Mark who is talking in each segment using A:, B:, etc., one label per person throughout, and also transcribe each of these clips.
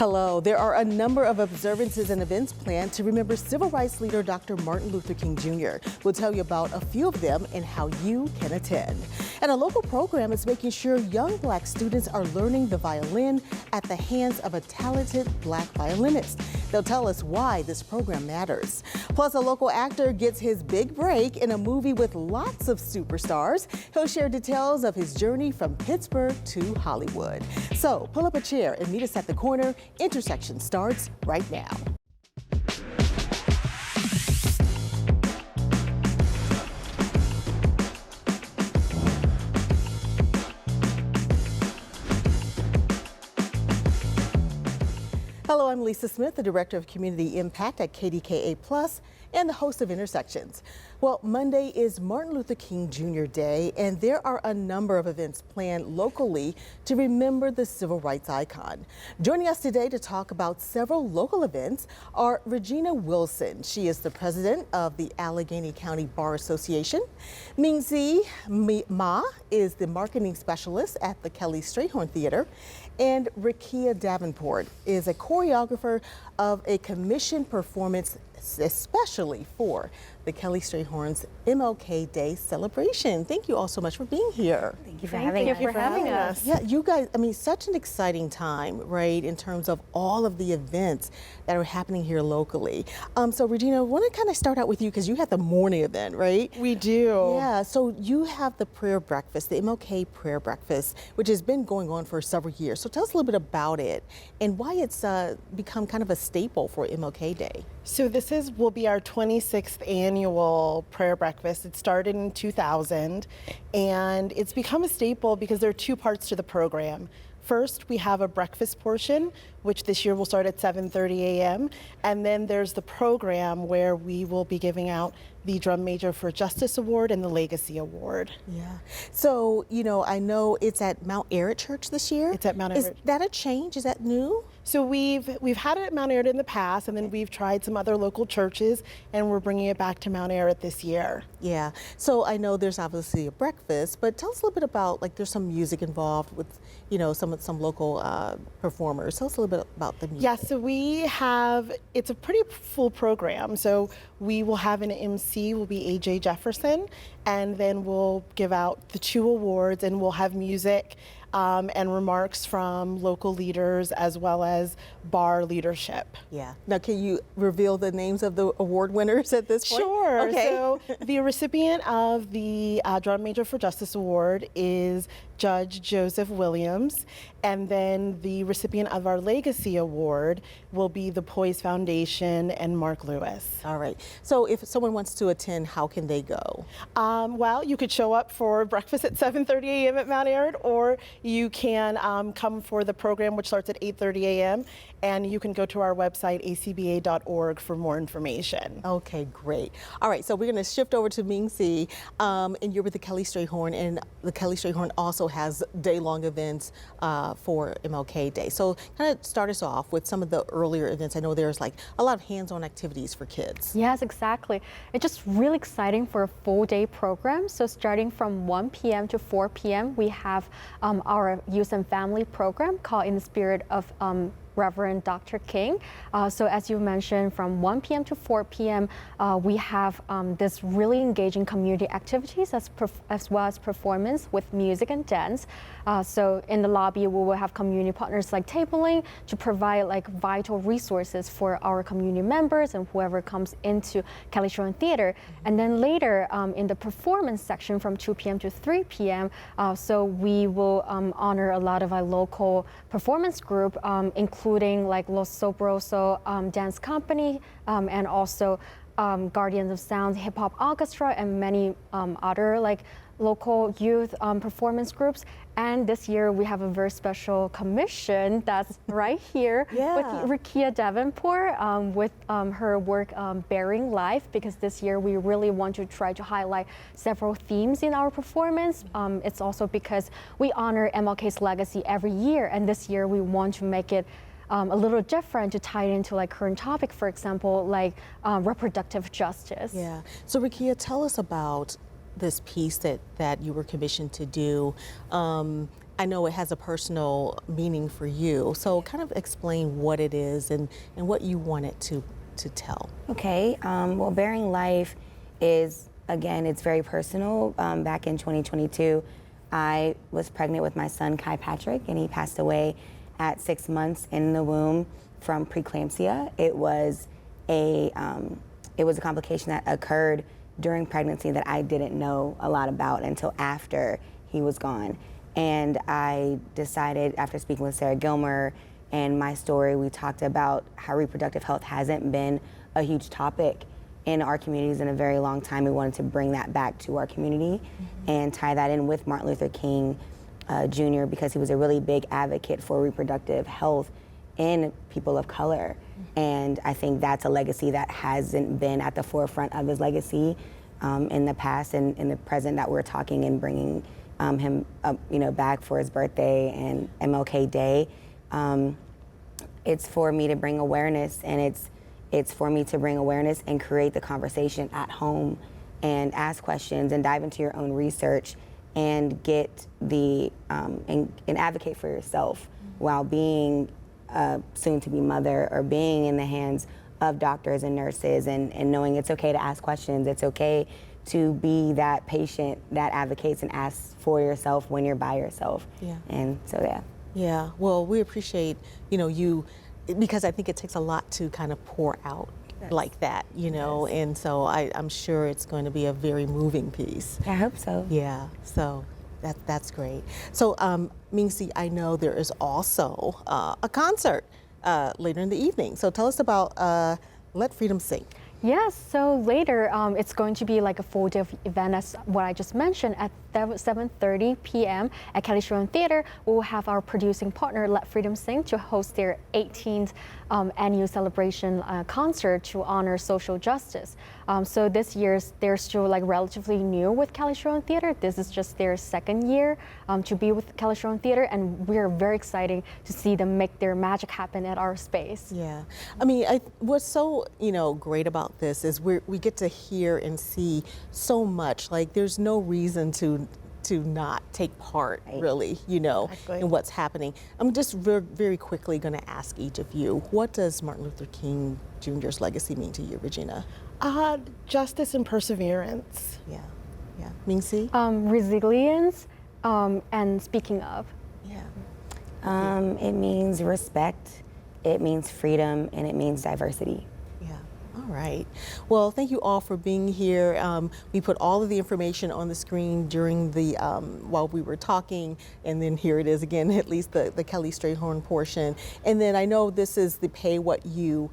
A: Hello. There are a number of observances and events planned to remember civil rights leader Dr. Martin Luther King Jr. We'll tell you about a few of them and how you can attend. And a local program is making sure young Black students are learning the violin at the hands of a talented Black violinist. They'll tell us why this program matters. Plus, a local actor gets his big break in a movie with lots of superstars. He'll share details of his journey from Pittsburgh to Hollywood. So pull up a chair and meet us at the corner. Intersection starts right now. Hello, I'm Lisa Smith, the Director of Community Impact at KDKA+, and the host of Intersections. Well, Monday is Martin Luther King Jr. Day, and there are a number of events planned locally to remember the civil rights icon. Joining us today to talk about several local events are Regina Wilson. She is the president of the Allegheny County Bar Association. Mingzi Ma is the marketing specialist at the Kelly Strayhorn Theater. And Rikia Davenport is a choreographer of a commissioned performance especially for the Kelly Strayhorn's MLK Day celebration. Thank you all so much for being here.
B: Thank you for having us.
A: Yeah, you guys, I mean, such an exciting time, right, in terms of all of the events that are happening here locally. So Regina, I want to kind of start out with you because you had the morning event, right?
B: We do.
A: Yeah, so you have the prayer breakfast, the MLK prayer breakfast, which has been going on for several years. So tell us a little bit about it and why it's become kind of a staple for MLK Day.
B: So this will be our 26th annual prayer breakfast. It started in 2000, and it's become a staple because there are two parts to the program. First, we have a breakfast portion, which this year will start at 7:30 a.m. And then there's the program where we will be giving out the Drum Major for Justice Award and the Legacy Award.
A: Yeah. So, you know, I know it's at Mount Arad Church this year.
B: It's at Mount Arad.
A: Is that a change? Is that new?
B: So we've had it at Mount Arad in the past, and then we've tried some other local churches, and we're bringing it back to Mount Arad this year.
A: Yeah. So I know there's obviously a breakfast, but tell us a little bit about, like, there's some music involved with, you know, some local performers. Tell us a little bit about the music.
B: Yeah, so it's a pretty full program. So we will have an MC, will be AJ Jefferson, and then we'll give out the two awards, and we'll have music and remarks from local leaders as well as bar leadership.
A: Yeah. Now, can you reveal the names of the award winners at this point?
B: Sure.
A: Okay.
B: So the recipient of the Drum Major for Justice Award is Judge Joseph Williams, and then the recipient of our Legacy Award will be the Poise Foundation and Mark Lewis.
A: All right. So if someone wants to attend, how can they go?
B: Well, you could show up for breakfast at 7:30 a.m. at Mount Arad, or you can come for the program, which starts at 8:30 a.m., and you can go to our website, acba.org, for more information.
A: Okay, great. All right, so we're going to shift over to Mingzi, and you're with the Kelly Strayhorn, and the Kelly Strayhorn also has day-long events for MLK Day. So kind of start us off with some of the earlier events. I know there's like a lot of hands-on activities for kids.
C: Yes, exactly. It's just really exciting for a full-day program. So starting from 1 p.m. to 4 p.m., we have our youth and family program called In the Spirit of Reverend Dr. King. So as you mentioned, from 1 p.m. to 4 p.m., we have this really engaging community activities as well as performance with music and dance. So in the lobby, we will have community partners like tabling to provide like vital resources for our community members and whoever comes into Kelly Strayhorn Theater. And then later in the performance section from 2 p.m. to 3 p.m., so we will honor a lot of our local performance group, including like Los Sobroso Dance Company and also Guardians of Sound Hip Hop Orchestra and many other like local youth performance groups. And this year we have a very special commission that's right here with Rikia Davenport with her work Bearing Life, because this year we really want to try to highlight several themes in our performance. It's also because we honor MLK's legacy every year, and this year we want to make it a little different to tie it into like current topic, for example, like reproductive justice.
A: Yeah. So Rikia, tell us about this piece that you were commissioned to do. I know it has a personal meaning for you. So kind of explain what it is and what you want it to tell.
D: Okay, well, Bearing Life is, again, it's very personal. Back in 2022, I was pregnant with my son, Kai Patrick, and he passed away at 6 months in the womb from preeclampsia. It was a complication that occurred during pregnancy that I didn't know a lot about until after he was gone. And I decided, after speaking with Sarah Gilmer and my story, we talked about how reproductive health hasn't been a huge topic in our communities in a very long time. We wanted to bring that back to our community and tie that in with Martin Luther King Jr. because he was a really big advocate for reproductive health in people of color. And I think that's a legacy that hasn't been at the forefront of his legacy in the past and in the present, that we're talking and bringing him back for his birthday and MLK Day. It's for me to bring awareness, and it's for me to bring awareness and create the conversation at home and ask questions and dive into your own research and get the and advocate for yourself while being a soon-to-be mother or being in the hands of doctors and nurses and knowing it's okay to ask questions. It's okay to be that patient that advocates and asks for yourself when you're by yourself. Yeah. And so, yeah.
A: Yeah, well, we appreciate, you, because I think it takes a lot to kind of pour out like that, and so I'm sure it's going to be a very moving piece.
D: I hope so.
A: Yeah, so that's great. So, Mingsi, I know there is also a concert later in the evening. So tell us about Let Freedom Sing.
C: Yes, so later it's going to be like a full day of event, as what I just mentioned. At 7:30 p.m. at Kelly Schroen Theater, we'll have our producing partner Let Freedom Sing to host their 18th annual celebration concert to honor social justice. So this year they're still like relatively new with Kelly Schroen Theater. This is just their second year to be with Kelly Schroen Theater, and we're very excited to see them make their magic happen at our space.
A: Yeah, I mean, what's so great about this is we get to hear and see so much. Like, there's no reason to not take part, really,
B: Exactly.
A: in what's happening. I'm just very quickly going to ask each of you, what does Martin Luther King Jr.'s legacy mean to you, Regina?
B: Justice and perseverance.
A: Yeah, Mingsi?
C: Resilience and speaking of.
A: Yeah.
D: It means respect, it means freedom, and it means diversity.
A: All right. Well, thank you all for being here. We put all of the information on the screen during the while we were talking, and then here it is again, at least the Kelly Strayhorn portion. And then I know this is the Pay What You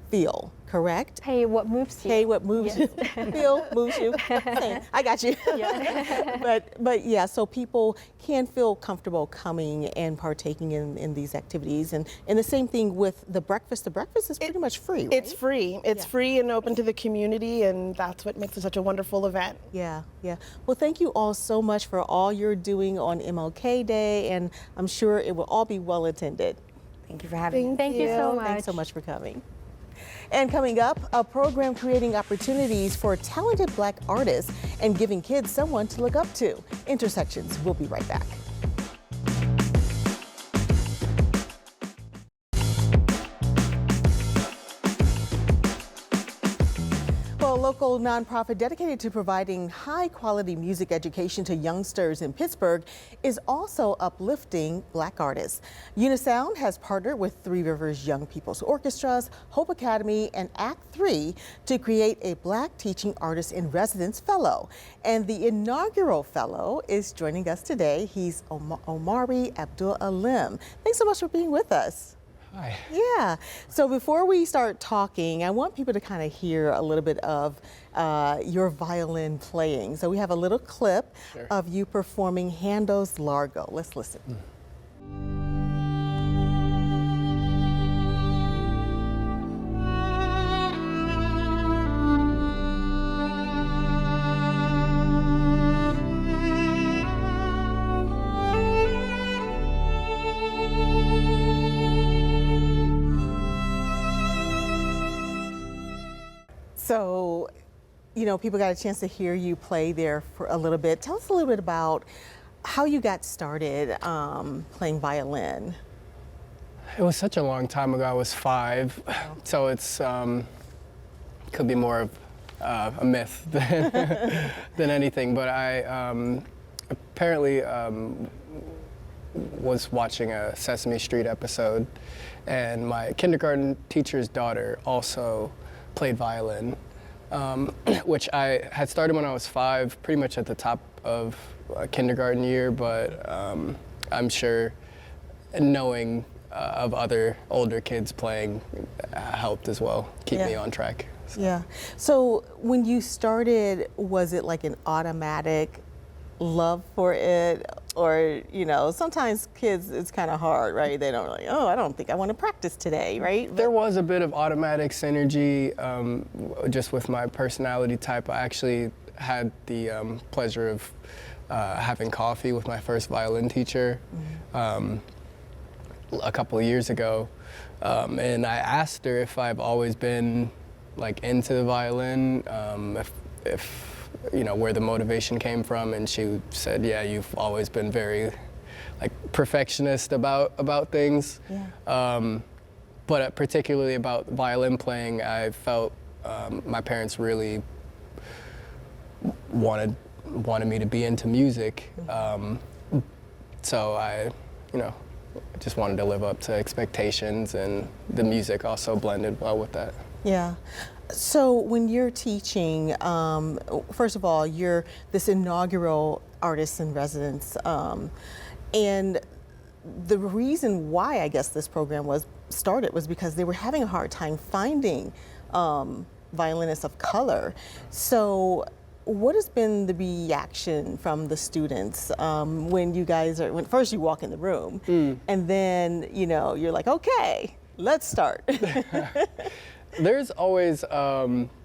A: Feel, correct?
C: Pay what moves you.
A: Pay what moves you. Feel moves you. Same. I got you.
C: Yeah.
A: but yeah, so people can feel comfortable coming and partaking in these activities. And the same thing with the breakfast. The breakfast is pretty much free, right?
B: It's free. It's free and open to the community, and that's what makes it such a wonderful event.
A: Yeah. Well, thank you all so much for all you're doing on MLK Day, and I'm sure it will all be well attended.
D: Thank you for having me.
C: Thank you so much.
A: Thanks so much for coming. And coming up, a program creating opportunities for talented Black artists and giving kids someone to look up to. Intersections. We'll be right back. A local nonprofit dedicated to providing high-quality music education to youngsters in Pittsburgh is also uplifting Black artists. Unisound has partnered with Three Rivers Young People's Orchestras, Hope Academy, and Act 3 to create a Black Teaching Artist in Residence Fellow. And the inaugural fellow is joining us today. He's Omari Abdul-Alim. Thanks so much for being with us.
E: Hi.
A: Yeah. So before we start talking, I want people to kind of hear a little bit of your violin playing. So we have a little clip of you performing Handel's Largo. Let's listen. So, people got a chance to hear you play there for a little bit. Tell us a little bit about how you got started playing violin.
E: It was such a long time ago. I was 5, so it's could be more of a myth than anything. But I apparently was watching a Sesame Street episode, and my kindergarten teacher's daughter also played violin, which I had started when I was 5, pretty much at the top of kindergarten year. But I'm sure knowing of other older kids playing helped as well keep me on track. So.
A: Yeah. So when you started, was it like an automatic love for it? Or, you know, sometimes kids, it's kind of hard, right? They don't really, I don't think I want to practice today, right?
E: There was a bit of automatic synergy just with my personality type. I actually had the pleasure of having coffee with my first violin teacher. A couple of years ago, and I asked her if I've always been like into the violin, if you know where the motivation came from, and she said, "Yeah, you've always been very like perfectionist about things."
A: Yeah.
E: But particularly about violin playing, I felt my parents really wanted me to be into music, so I, just wanted to live up to expectations, and the music also blended well with that.
A: Yeah. So when you're teaching, first of all, you're this inaugural artist in residence, and the reason why I guess this program was started was because they were having a hard time finding violinists of color. So what has been the reaction from the students when you guys when first you walk in the room and then, you're like, okay, let's start?
E: There's always, that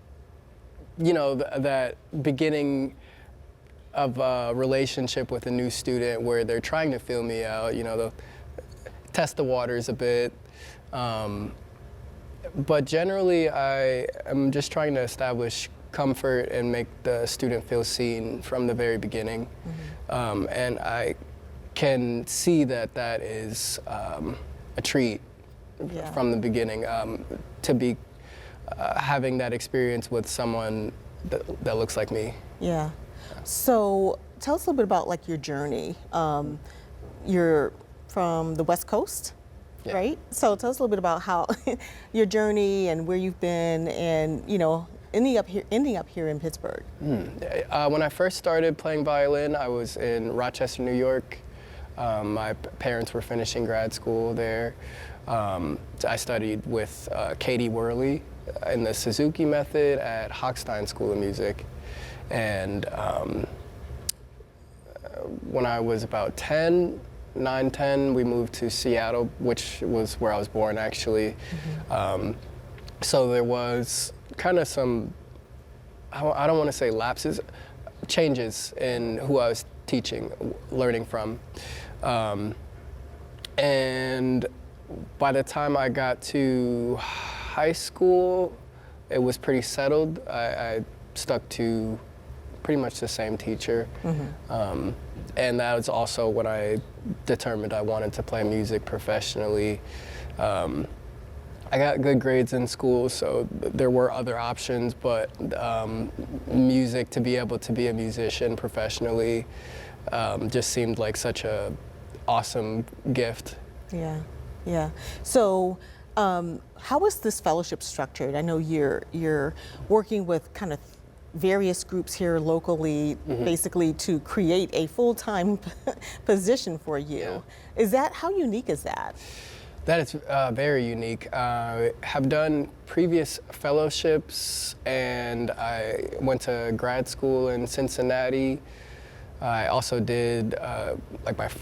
E: beginning of a relationship with a new student where they're trying to feel me out, they'll test the waters a bit. But generally, I am just trying to establish comfort and make the student feel seen from the very beginning. And I can see that is a treat from the beginning, to be having that experience with someone that looks like me.
A: Yeah. So tell us a little bit about like your journey. You're from the West Coast, right? So tell us a little bit about how your journey and where you've been, and ending up here in Pittsburgh.
E: When I first started playing violin, I was in Rochester, New York. My parents were finishing grad school there. I studied with Katie Worley in the Suzuki method at Hochstein School of Music. And when I was about 9, 10, we moved to Seattle, which was where I was born, actually. So there was kind of some, I don't want to say lapses, changes in who I was teaching, learning from. And by the time I got to high school, it was pretty settled. I stuck to pretty much the same teacher. And that was also when I determined I wanted to play music professionally. I got good grades in school, so there were other options, but music, to be able to be a musician professionally, just seemed like such a awesome gift.
A: Yeah. So how is this fellowship structured? I know you're working with kind of various groups here locally, basically to create a full-time position for you. Is that, how unique is that?
E: That is very unique. I have done previous fellowships, and I went to grad school in Cincinnati. I also did,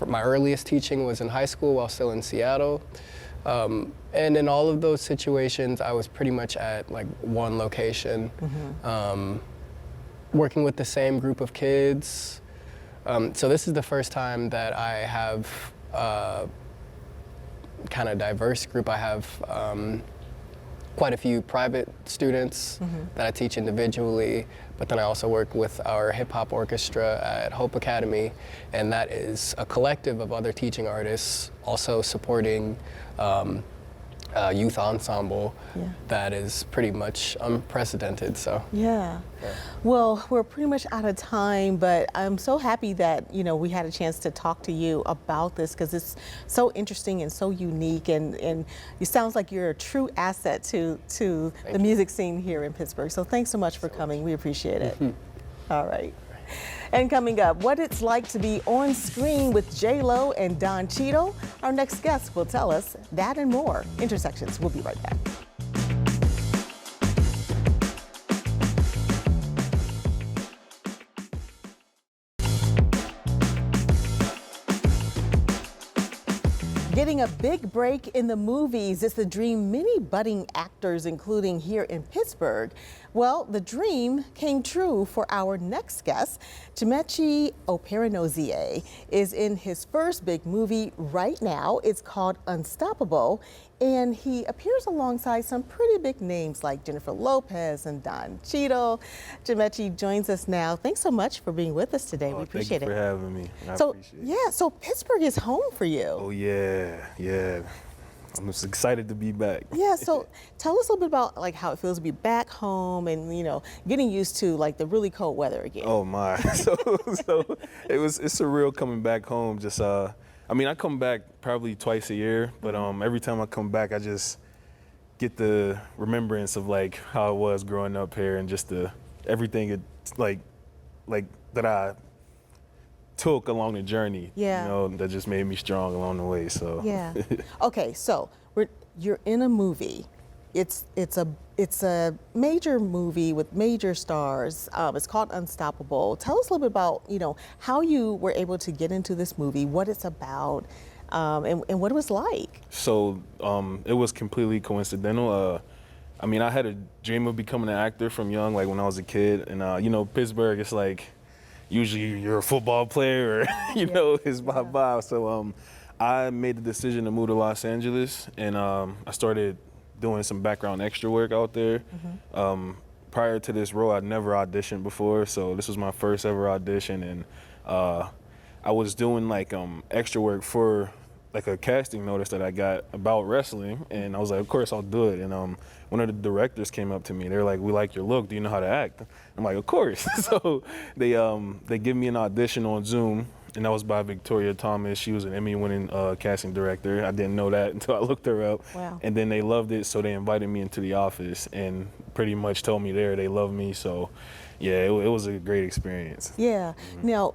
E: my earliest teaching was in high school while still in Seattle. And in all of those situations, I was pretty much at like one location, working with the same group of kids. So this is the first time that I have kind of diverse group. I have quite a few private students that I teach individually, but then I also work with our hip hop orchestra at Hope Academy, and that is a collective of other teaching artists also supporting youth ensemble that is pretty much unprecedented. So
A: Yeah. Well, we're pretty much out of time, but I'm so happy that, you know, we had a chance to talk to you about this because it's so interesting and so unique, and it sounds like you're a true asset to the music scene here in Pittsburgh. So thanks so much for coming. We appreciate it. All right. And coming up, what it's like to be on screen with J-Lo and Don Cheadle. Our next guest will tell us that and more. Intersections. We'll be right back. Getting a big break in the movies is the dream many budding actors, including here in Pittsburgh. Well, the dream came true for our next guest. Chimechi is in his first big movie right now. It's called Unstoppable, and he appears alongside some pretty big names like Jennifer Lopez and Don Cheadle. Chimechi joins us now. Thanks so much for being with us today. We appreciate
F: Thank you
A: it.
F: for having me. I appreciate it.
A: So Pittsburgh is home for you.
F: Oh yeah. I'm just excited to be back.
A: Yeah, so tell us a little bit about like how it feels to be back home and, you know, getting used to like the really cold weather again.
F: Oh my. So it's surreal coming back home. Just I mean, I come back probably twice a year, but every time I come back, I just get the remembrance of like how it was growing up here and just everything it's like that I took along the journey.
A: Yeah.
F: You know, that just made me strong along the way. So
A: Yeah. Okay, so you're in a movie. It's a major movie with major stars. It's called Unstoppable. Tell us a little bit about, you know, how you were able to get into this movie, what it's about, and what it was like.
F: So it was completely coincidental. I mean, I had a dream of becoming an actor from young, like when I was a kid. And you know, Pittsburgh, it's like usually you're a football player, or you know, it's bye-bye. So I made the decision to move to Los Angeles, and I started doing some background extra work out there. Prior to this role, I'd never auditioned before, so this was my first ever audition, and I was doing like extra work for like a casting notice that I got about wrestling, and I was like, of course I'll do it. And one of the directors came up to me. They're like, we like your look. Do you know how to act? I'm like, of course. So they give me an audition on Zoom, and that was by Victoria Thomas. She was an Emmy-winning casting director. I didn't know that until I looked her up.
A: Wow.
F: And then they loved it, so they invited me into the office and pretty much told me there they loved me. So yeah, it was a great experience.
A: Yeah. Now,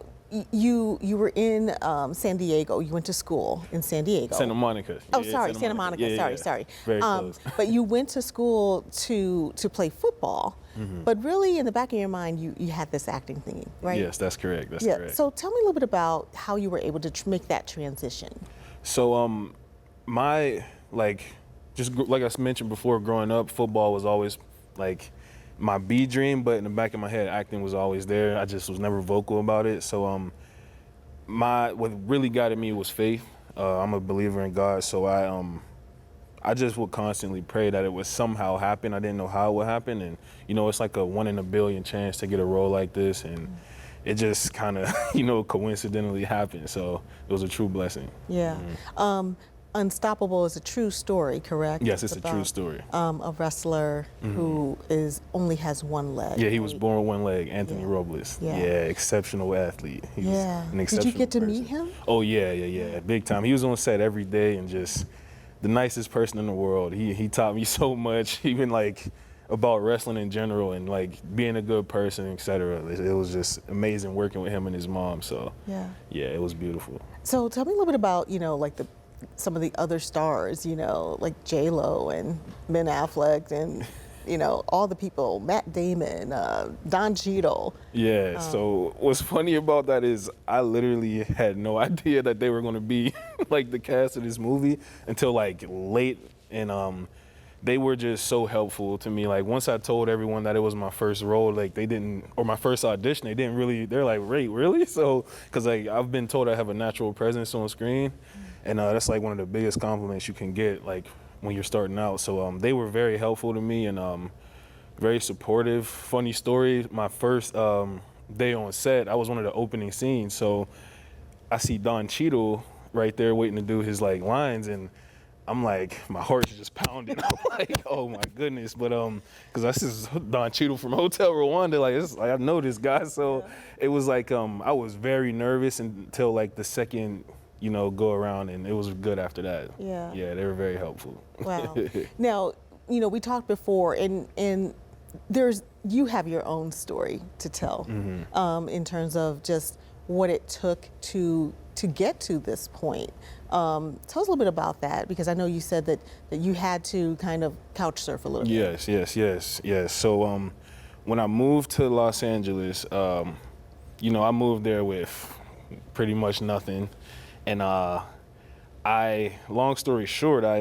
A: you were in San Diego. You went to school in San Diego.
F: Santa Monica.
A: Oh,
F: Yeah,
A: sorry, Santa Monica.
F: Yeah.
A: Sorry.
F: Very close.
A: But you went to school to play football, but really in the back of your mind, you had this acting thingy, right?
F: Yes, that's correct. That's
A: Yeah.
F: correct.
A: So tell me a little bit about how you were able to make that transition.
F: So my just like I mentioned before, growing up, football was always like my B dream, but in the back of my head, acting was always there. I just was never vocal about it. So what really got at me was faith. I'm a believer in God, so I just would constantly pray that it would somehow happen. I didn't know how it would happen, and you know, it's like a 1 in a billion chance to get a role like this, and it just kind of, you know, coincidentally happened. So it was a true blessing.
A: Yeah. Unstoppable is a true story, correct?
F: Yes, it's a true story.
A: A wrestler who only has one leg.
F: Yeah, he was
A: right?
F: born with one leg, Anthony
A: Yeah.
F: Robles.
A: Yeah.
F: Exceptional athlete. He was
A: Yeah.
F: an
A: Did you
F: exceptional
A: get to
F: person.
A: meet him?
F: Oh yeah, big time. He was on set every day and just the nicest person in the world. He taught me so much, even like about wrestling in general and like being a good person, etc. It was just amazing working with him and his mom. So yeah, it was beautiful.
A: So tell me a little bit about, you know, like some of the other stars, you know, like J-Lo and Ben Affleck and, you know, all the people, Matt Damon, Don Cheadle.
F: Yeah, so what's funny about that is I literally had no idea that they were going to be like the cast of this movie until like late, and they were just so helpful to me. Like once I told everyone that it was my first role, like my first audition, they're like, wait, really? So, cause like I've been told I have a natural presence on screen, and that's like one of the biggest compliments you can get, like when you're starting out. So they were very helpful to me and very supportive. Funny story, my first day on set, I was one of the opening scenes. So I see Don Cheadle right there waiting to do his like lines, and I'm like, my heart's just pounding. I'm like, oh my goodness. But because this is Don Cheadle from Hotel Rwanda, like I know this guy. So it was like I was very nervous until like the second, go around, and it was good after that.
A: Yeah.
F: Yeah, they were very helpful.
A: Wow. Now, we talked before, and you have your own story to tell in terms of just what it took to get to this point. Tell us a little bit about that, because I know you said that you had to kind of couch surf a little bit.
F: Yes. So when I moved to Los Angeles, I moved there with pretty much nothing, and long story short, I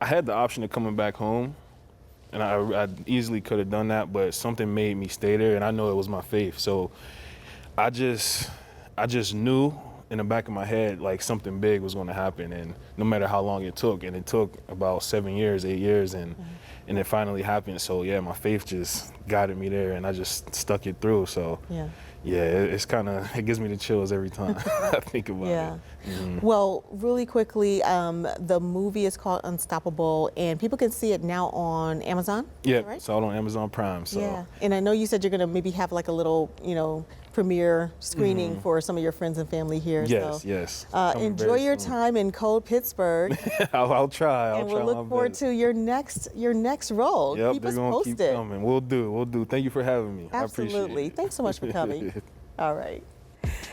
F: had the option of coming back home, and I easily could have done that, but something made me stay there, and I know it was my faith. So I just knew in the back of my head, like something big was going to happen, and no matter how long it took, and it took about 7 years, 8 years, and it finally happened. So yeah, my faith just guided me there, and I just stuck it through. So it gives me the chills every time I think about it.
A: Well, really quickly, the movie is called Unstoppable, and people can see it now on Amazon.
F: Yeah,
A: right?
F: it's all on Amazon Prime. So.
A: Yeah, and I know you said you're going to maybe have like a little, premiere screening for some of your friends and family here.
F: Yes.
A: Enjoy your time in cold Pittsburgh.
F: I'll try.
A: And we'll look forward to your next role.
F: Yep,
A: keep
F: they're
A: us
F: gonna
A: posted.
F: keep coming. We'll do. Thank you for having me.
A: Absolutely.
F: I appreciate it.
A: Thanks so much for coming. All right.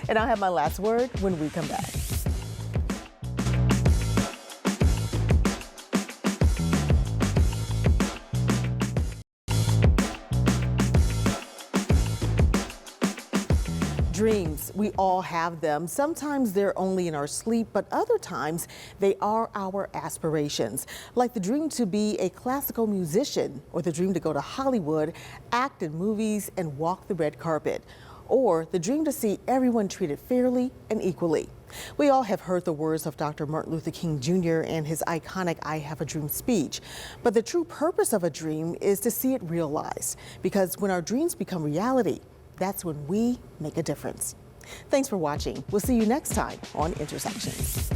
A: And I'll have my last word when we come back. Dreams, we all have them. Sometimes they're only in our sleep, but other times they are our aspirations. Like the dream to be a classical musician, or the dream to go to Hollywood, act in movies, and walk the red carpet. Or the dream to see everyone treated fairly and equally. We all have heard the words of Dr. Martin Luther King Jr. and his iconic I Have a Dream speech. But the true purpose of a dream is to see it realized, because when our dreams become reality, that's when we make a difference. Thanks for watching. We'll see you next time on Intersections.